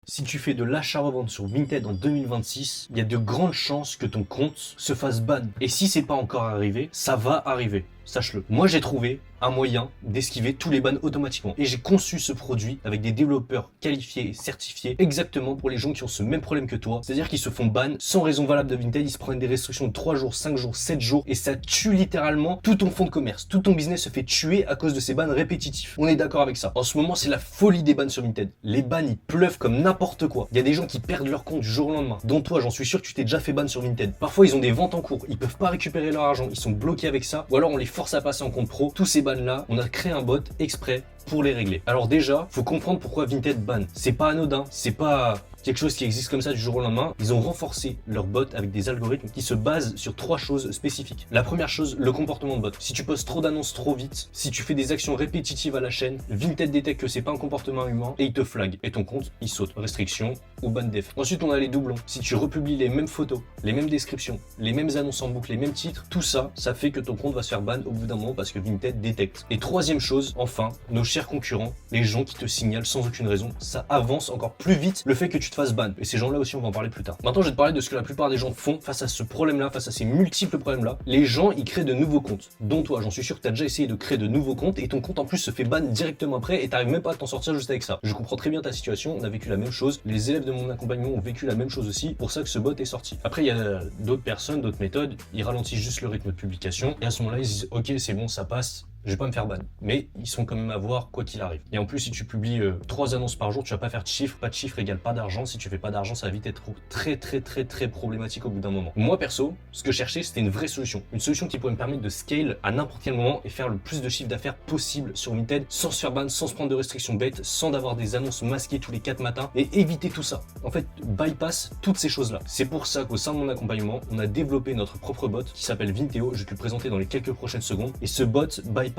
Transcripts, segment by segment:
Si tu fais de l'achat-revente sur Vinted en 2026, il y a de grandes chances que ton compte se fasse ban. Et si c'est pas encore arrivé, ça va arriver. Sache-le. Moi, j'ai trouvé un moyen d'esquiver tous les bans automatiquement. Et j'ai conçu ce produit avec des développeurs qualifiés et certifiés exactement pour les gens qui ont ce même problème que toi. C'est-à-dire qu'ils se font ban sans raison valable de Vinted, ils se prennent des restrictions de 3 jours, 5 jours, 7 jours et ça tue littéralement tout ton fonds de commerce. Tout ton business se fait tuer à cause de ces bans répétitifs. On est d'accord avec ça. En ce moment, c'est la folie des bans sur Vinted. Les bans, ils pleuvent comme n'importe quoi. Il y a des gens qui perdent leur compte du jour au lendemain. Dont toi, j'en suis sûr que tu t'es déjà fait ban sur Vinted. Parfois, ils ont des ventes en cours. Ils peuvent pas récupérer leur argent. Ils sont bloqués avec ça. Ou alors, on les force à passer en compte pro. Tous ces bans là, on a créé un bot exprès pour les régler. Alors déjà, faut comprendre pourquoi Vinted ban. C'est pas anodin, c'est pas quelque chose qui existe comme ça du jour au lendemain. Ils ont renforcé leur bot avec des algorithmes qui se basent sur 3 choses spécifiques. La première chose, le comportement de bot. Si tu postes trop d'annonces trop vite, si tu fais des actions répétitives à la chaîne, Vinted détecte que c'est pas un comportement humain et il te flag. Et ton compte, il saute. Restriction ou ban def. Ensuite, on a les doublons. Si tu republies les mêmes photos, les mêmes descriptions, les mêmes annonces en boucle, les mêmes titres, tout ça, ça fait que ton compte va se faire ban au bout d'un moment parce que Vinted détecte. Et troisième chose, enfin, nos chers concurrents, les gens qui te signalent sans aucune raison, ça avance encore plus vite le fait que tu te fasses ban. Et ces gens-là aussi, on va en parler plus tard. Maintenant, je vais te parler de ce que la plupart des gens font face à ce problème-là, face à ces multiples problèmes-là. Les gens, ils créent de nouveaux comptes. Dont toi, j'en suis sûr que tu as déjà essayé de créer de nouveaux comptes et ton compte en plus se fait ban directement après et t'arrives même pas à t'en sortir juste avec ça. Je comprends très bien ta situation, on a vécu la même chose. Les élèves de mon accompagnement ont vécu la même chose aussi. Pour ça que ce bot est sorti. Après, il y a d'autres personnes, d'autres méthodes. Ils ralentissent juste le rythme de publication et à ce moment-là, ils se disent ok, c'est bon, ça passe. Je vais pas me faire ban, mais ils sont quand même à voir quoi qu'il arrive. Et en plus, si tu publies 3 annonces par jour, tu vas pas faire de chiffres. Pas de chiffres égale pas d'argent. Si tu fais pas d'argent, ça va vite être très problématique au bout d'un moment. Moi perso, ce que je cherchais, c'était une vraie solution. Une solution qui pourrait me permettre de scale à n'importe quel moment et faire le plus de chiffre d'affaires possible sur Vinted sans se faire ban, sans se prendre de restrictions bêtes, sans d'avoir des annonces masquées tous les 4 matins et éviter tout ça. En fait, bypass toutes ces choses-là. C'est pour ça qu'au sein de mon accompagnement, on a développé notre propre bot qui s'appelle Vinteo. Je vais te le présenter dans les quelques prochaines secondes. Et ce bot bypass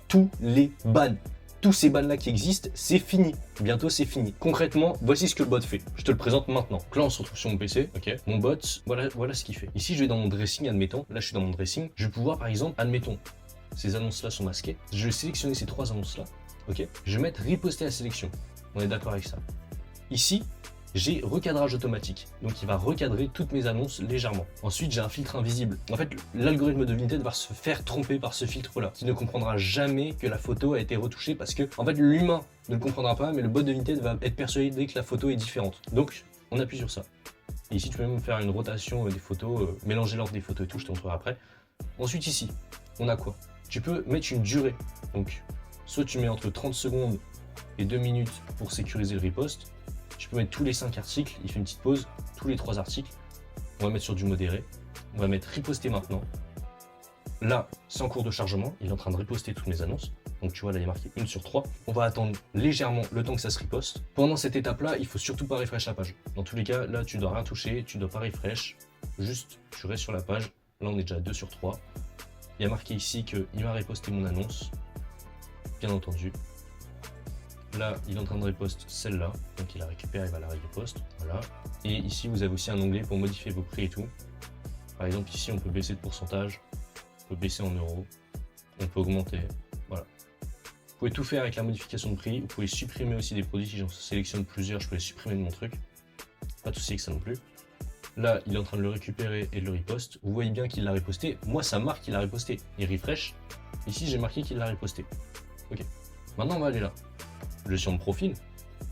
tous les bans. Tous ces bans là qui existent, c'est fini. Bientôt c'est fini. Concrètement, voici ce que le bot fait. Je te le présente maintenant. Donc là on se retrouve sur mon PC, ok. Mon bot, voilà ce qu'il fait. Ici je vais dans mon dressing, admettons. Là je suis dans mon dressing. Je vais pouvoir par exemple, admettons, ces annonces là sont masquées. Je vais sélectionner ces 3 annonces là, ok. Je vais mettre riposter à sélection. On est d'accord avec ça. Ici, j'ai recadrage automatique, donc il va recadrer toutes mes annonces légèrement. Ensuite, j'ai un filtre invisible. En fait, l'algorithme de Vinted va se faire tromper par ce filtre-là, qui ne comprendra jamais que la photo a été retouchée parce que, en fait, l'humain ne le comprendra pas, mais le bot de Vinted va être persuadé que la photo est différente. Donc, on appuie sur ça. Et ici, tu peux même faire une rotation des photos, mélanger l'ordre des photos et tout, je te montrerai après. Ensuite, ici, on a quoi? Tu peux mettre une durée. Donc, soit tu mets entre 30 secondes et 2 minutes pour sécuriser le riposte. Tu peux mettre tous les 5 articles, il fait une petite pause, tous les 3 articles. On va mettre sur du modéré. On va mettre riposter maintenant. Là, c'est en cours de chargement, il est en train de riposter toutes mes annonces. Donc tu vois, là, il est marqué 1 sur 3. On va attendre légèrement le temps que ça se riposte. Pendant cette étape-là, il faut surtout pas refresh la page. Dans tous les cas, là, tu dois rien toucher, tu dois pas refresh. Juste, tu restes sur la page. Là, on est déjà à 2 sur 3. Il y a marqué ici qu'il va riposter mon annonce. Bien entendu. Là, il est en train de riposte celle-là, donc il la récupère, il va la riposte, voilà. Et ici, vous avez aussi un onglet pour modifier vos prix et tout. Par exemple, ici, on peut baisser de pourcentage, on peut baisser en euros, on peut augmenter, voilà. Vous pouvez tout faire avec la modification de prix, vous pouvez supprimer aussi des produits, si j'en sélectionne plusieurs, je peux les supprimer de mon truc. Pas de souci avec ça non plus. Là, il est en train de le récupérer et de le riposte. Vous voyez bien qu'il l'a riposté. Moi, ça marque qu'il l'a riposté. Il refresh. Ici, j'ai marqué qu'il l'a riposté. Ok. Maintenant, on va aller là. Je vais sur mon profil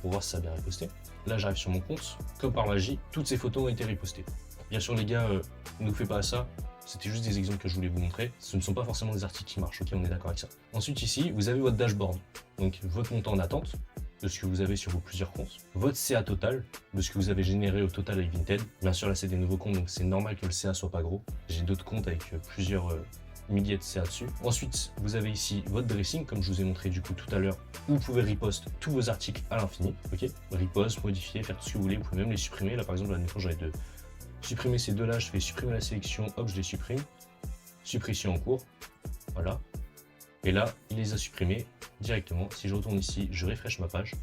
pour voir si ça a bien riposté. Là, j'arrive sur mon compte. Comme par magie, toutes ces photos ont été ripostées. Bien sûr, les gars, ne vous faites pas à ça. C'était juste des exemples que je voulais vous montrer. Ce ne sont pas forcément des articles qui marchent. Ok, on est d'accord avec ça. Ensuite, ici, vous avez votre dashboard. Donc, votre montant en attente de ce que vous avez sur vos plusieurs comptes. Votre CA total de ce que vous avez généré au total avec Vinted. Bien sûr, là, c'est des nouveaux comptes, donc c'est normal que le CA soit pas gros. J'ai d'autres comptes avec plusieurs milliers de CA dessus. Ensuite, vous avez ici votre dressing, comme je vous ai montré du coup tout à l'heure, où vous pouvez repost tous vos articles à l'infini. Ok, repost, modifier, faire tout ce que vous voulez. Vous pouvez même les supprimer. Là, par exemple, admettons, j'avais de supprimer ces deux-là. Je fais supprimer la sélection. Hop, je les supprime. Suppression en cours. Voilà. Et là, il les a supprimés directement. Si je retourne ici, je refresh ma page.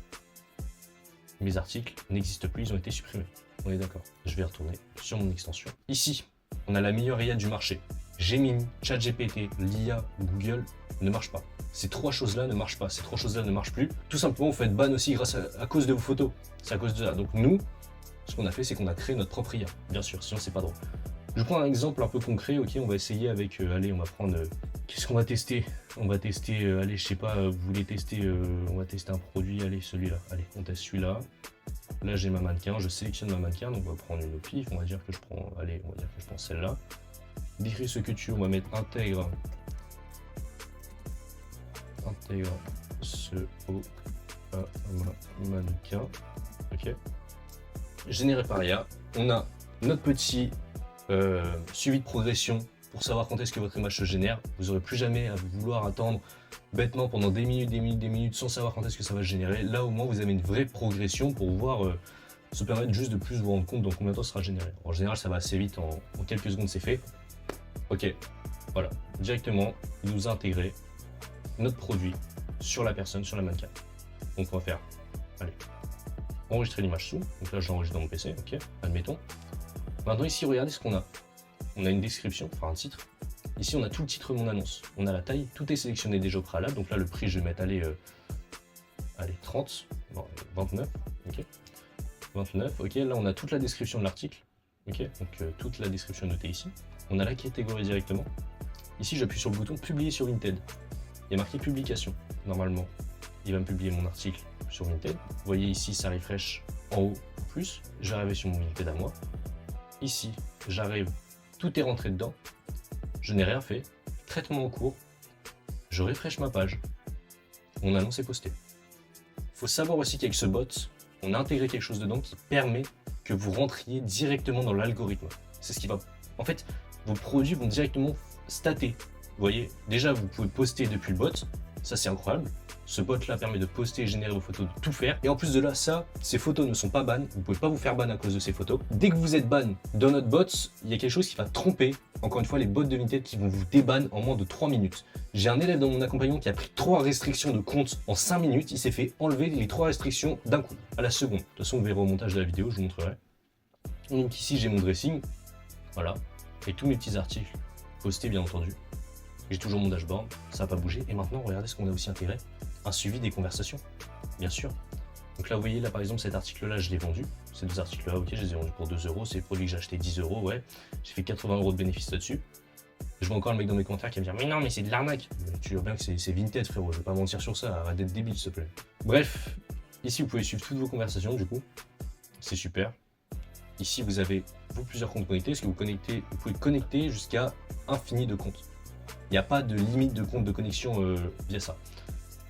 Mes articles n'existent plus, ils ont été supprimés. On est d'accord. Je vais retourner sur mon extension. Ici, on a la meilleure IA du marché. Gemini, ChatGPT, l'IA, Google ne marche pas. Ces 3 choses-là ne marchent pas, ces 3 choses-là ne marchent plus. Tout simplement, vous faites ban aussi à cause de vos photos. C'est à cause de ça. Donc nous, ce qu'on a fait, c'est qu'on a créé notre propre IA, bien sûr, sinon c'est pas drôle. Je prends un exemple un peu concret, ok, on va essayer avec, allez, on va prendre, qu'est-ce qu'on va tester? On va tester, allez, je sais pas, vous voulez tester, on va tester un produit, allez, celui-là, allez, on teste celui-là. Là, j'ai ma mannequin, je sélectionne ma mannequin, donc on va prendre une au pif, on va dire que je prends, allez, on va dire que je prends celle-là. Décris ce que tu veux, on va mettre intègre ce au mannequin, ok. Généré par IA, on a notre petit suivi de progression pour savoir quand est-ce que votre image se génère. Vous n'aurez plus jamais à vouloir attendre bêtement pendant des minutes sans savoir quand est-ce que ça va se générer. Là au moins vous avez une vraie progression pour pouvoir se permettre juste de plus vous rendre compte dans combien de temps ça sera généré. En général ça va assez vite, en quelques secondes c'est fait. Ok, voilà, directement il nous a intégré notre produit sur la personne, sur la mannequin. Donc on va faire, allez, enregistrer l'image sous. Donc là je l'enregistre dans mon PC, ok, admettons. Maintenant ici regardez ce qu'on a. On a une description, enfin un titre. Ici on a tout le titre de mon annonce. On a la taille, tout est sélectionné déjà au préalable. Donc là le prix je vais mettre, allez 30, non, 29, ok. 29, ok, là on a toute la description de l'article. Ok, donc toute la description notée ici. On a la catégorie directement. Ici j'appuie sur le bouton publier sur Vinted. Il y a marqué publication. Normalement, il va me publier mon article sur Vinted. Vous voyez ici, ça refresh en haut plus. Je vais arriver sur mon Vinted à moi. Ici, j'arrive, tout est rentré dedans. Je n'ai rien fait. Traitement en cours. Je refresh ma page. Mon annonce est postée. Il faut savoir aussi qu'avec ce bot, on a intégré quelque chose dedans qui permet que vous rentriez directement dans l'algorithme. C'est ce qui va... En fait, vos produits vont directement stater. Vous voyez, déjà vous pouvez poster depuis le bot, ça c'est incroyable. Ce bot là permet de poster et générer vos photos, de tout faire. Et en plus de là, ces photos ne sont pas ban, vous pouvez pas vous faire ban à cause de ces photos. Dès que vous êtes ban dans notre bot, il y a quelque chose qui va tromper, encore une fois, les bots de Vinted qui vont vous déban en moins de 3 minutes. J'ai un élève dans mon accompagnement qui a pris 3 restrictions de compte en 5 minutes, il s'est fait enlever les 3 restrictions d'un coup, à la seconde. De toute façon, vous verrez au montage de la vidéo, je vous montrerai. Donc ici, j'ai mon dressing, voilà, et tous mes petits articles postés bien entendu. J'ai toujours mon dashboard, ça n'a pas bougé. Et maintenant, regardez ce qu'on a aussi intégré, un suivi des conversations, bien sûr. Donc là, vous voyez, là par exemple, cet article-là, je l'ai vendu. Ces 2 articles-là, ok, je les ai vendus pour 2 €. C'est le produit que j'ai acheté 10 €, ouais. J'ai fait 80 € de bénéfice là-dessus. Je vois encore le mec dans mes commentaires qui va me dire, mais non, mais c'est de l'arnaque. Tu vois bien que c'est Vinted, frérot, je vais pas mentir sur ça, arrête d'être débile, s'il te plaît. Bref, ici, vous pouvez suivre toutes vos conversations, du coup. C'est super. Ici, vous avez plusieurs comptes connectés, parce que vous pouvez connecter jusqu'à infini de comptes. Il n'y a pas de limite de compte de connexion via ça.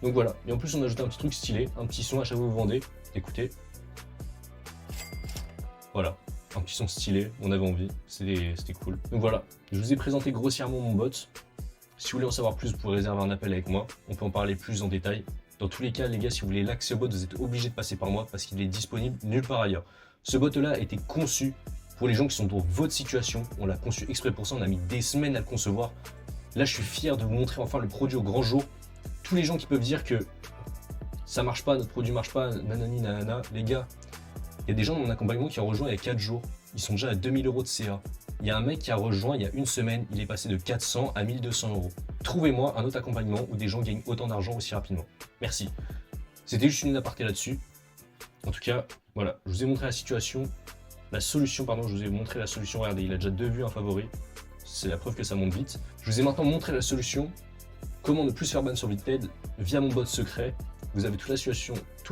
Donc voilà, et en plus on a ajouté un petit truc stylé, un petit son à chaque fois que vous vendez. Écoutez. Voilà, un petit son stylé, on avait envie, c'était cool. Donc voilà, je vous ai présenté grossièrement mon bot. Si vous voulez en savoir plus, vous pouvez réserver un appel avec moi. On peut en parler plus en détail. Dans tous les cas, les gars, si vous voulez l'accès au bot, vous êtes obligé de passer par moi parce qu'il est disponible nulle part ailleurs. Ce bot-là a été conçu pour les gens qui sont dans votre situation. On l'a conçu exprès pour ça, on a mis des semaines à le concevoir. Là, je suis fier de vous montrer enfin le produit au grand jour. Tous les gens qui peuvent dire que ça marche pas, notre produit marche pas, nanani, nanana, les gars, il y a des gens dans mon accompagnement qui ont rejoint il y a 4 jours. Ils sont déjà à 2000 € de CA. Il y a un mec qui a rejoint il y a une semaine, il est passé de 400 à 1200 €. Trouvez-moi un autre accompagnement où des gens gagnent autant d'argent aussi rapidement. Merci. C'était juste une aparté là-dessus. En tout cas, voilà, je vous ai montré la situation, la solution, pardon, je vous ai montré la solution. Regardez, il a déjà 2 vues, un favori. C'est la preuve que ça monte vite. Je vous ai maintenant montré la solution. Comment ne plus se faire ban sur Vinted via mon bot secret. Vous avez toute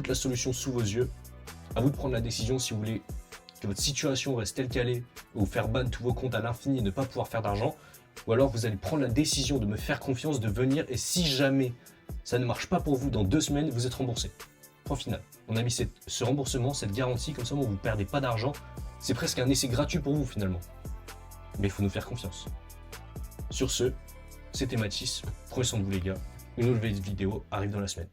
la solution sous vos yeux. À vous de prendre la décision si vous voulez que votre situation reste telle qu'elle est, ou faire ban tous vos comptes à l'infini et ne pas pouvoir faire d'argent. Ou alors vous allez prendre la décision de me faire confiance, de venir, et si jamais ça ne marche pas pour vous dans 2 semaines, vous êtes remboursé. Point final. On a mis ce remboursement, cette garantie, comme ça vous ne perdez pas d'argent. C'est presque un essai gratuit pour vous finalement. Mais il faut nous faire confiance. Sur ce, c'était Mathis. Prenez soin de vous les gars. Une nouvelle vidéo arrive dans la semaine.